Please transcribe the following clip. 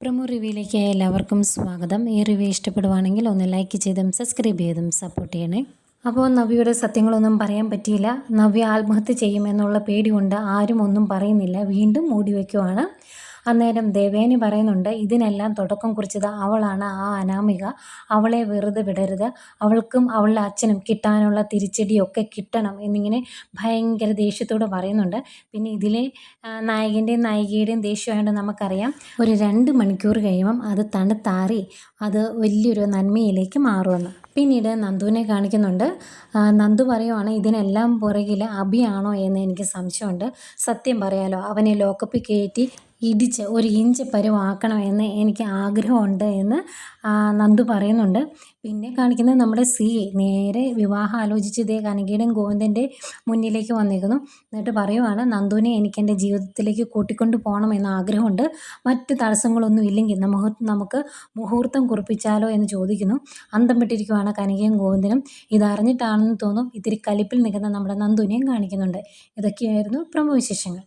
Promo റിവ്യൂയിലേക്ക് എല്ലാവർക്കും സ്വാഗതം. ഈ റിവ്യൂ ഇഷ്ടപ്പെടുവാണെങ്കിൽ ഒന്ന് ലൈക്ക് ചെയ്തും സബ്സ്ക്രൈബ് ചെയ്തും സപ്പോർട്ട് ചെയ്യണേ. അപ്പോൾ നവ്യയുടെ സത്യങ്ങളൊന്നും പറയാൻ പറ്റിയില്ല. നവ്യ ആത്മഹത്യ ചെയ്യുമെന്നുള്ള പേടി കൊണ്ട് ആരും ഒന്നും പറയുന്നില്ല, വീണ്ടും മൂടി വയ്ക്കുവാണ്. അന്നേരം ദേവേനി പറയുന്നുണ്ട്, ഇതിനെല്ലാം തുടക്കം കുറിച്ചത് അവളാണ്, ആ അനാമിക. അവളെ വെറുതെ വിടരുത്, അവൾക്കും അവളുടെ അച്ഛനും കിട്ടാനുള്ള തിരിച്ചടിയൊക്കെ കിട്ടണം എന്നിങ്ങനെ ഭയങ്കര ദേഷ്യത്തോട് പറയുന്നുണ്ട്. പിന്നെ ഇതിലെ നായകൻ്റെയും നായികയുടെയും ദേഷ്യമായിട്ട് നമുക്കറിയാം, ഒരു 2 മണിക്കൂർ കഴിയുമ്പം അത് തണുത്താറി അത് വലിയൊരു നന്മയിലേക്ക് മാറുമെന്ന്. പിന്നീട് നന്ദുവിനെ കാണിക്കുന്നുണ്ട്. നന്ദു പറയുവാണ്, ഇതിനെല്ലാം പുറകിൽ അഭിയാണോ എന്ന് എനിക്ക് സംശയമുണ്ട്. സത്യം പറയാലോ, അവനെ ലോക്കപ്പിൽ കയറ്റി ഇടിച്ച് 1 ഇഞ്ച് പരുവാക്കണമെന്ന് എനിക്ക് ആഗ്രഹമുണ്ട് എന്ന് നന്ദു പറയുന്നുണ്ട്. പിന്നെ കാണിക്കുന്നത് നമ്മുടെ നേരെ വിവാഹം ആലോചിച്ച് ഇതേ കനകയുടെയും ഗോവിന്ദൻ്റെ മുന്നിലേക്ക് വന്നിരിക്കുന്നു. എന്നിട്ട് പറയുവാണ്, നന്ദുവിനെ എനിക്ക് എൻ്റെ ജീവിതത്തിലേക്ക് കൂട്ടിക്കൊണ്ട് പോകണമെന്ന് ആഗ്രഹമുണ്ട്, മറ്റ് തടസ്സങ്ങളൊന്നും ഇല്ലെങ്കിൽ നമുക്ക് മുഹൂർത്തം കുറിപ്പിച്ചാലോ എന്ന് ചോദിക്കുന്നു. അന്തം വിട്ടിരിക്കുവാണ് കനകയും ഗോവിന്ദനും. ഇതറിഞ്ഞിട്ടാണെന്ന് തോന്നും ഇത്തിരി കലിപ്പിൽ നിൽക്കുന്ന നമ്മുടെ നന്ദുവിനെയും കാണിക്കുന്നുണ്ട്. ഇതൊക്കെയായിരുന്നു പ്രമുഖ വിശേഷങ്ങൾ.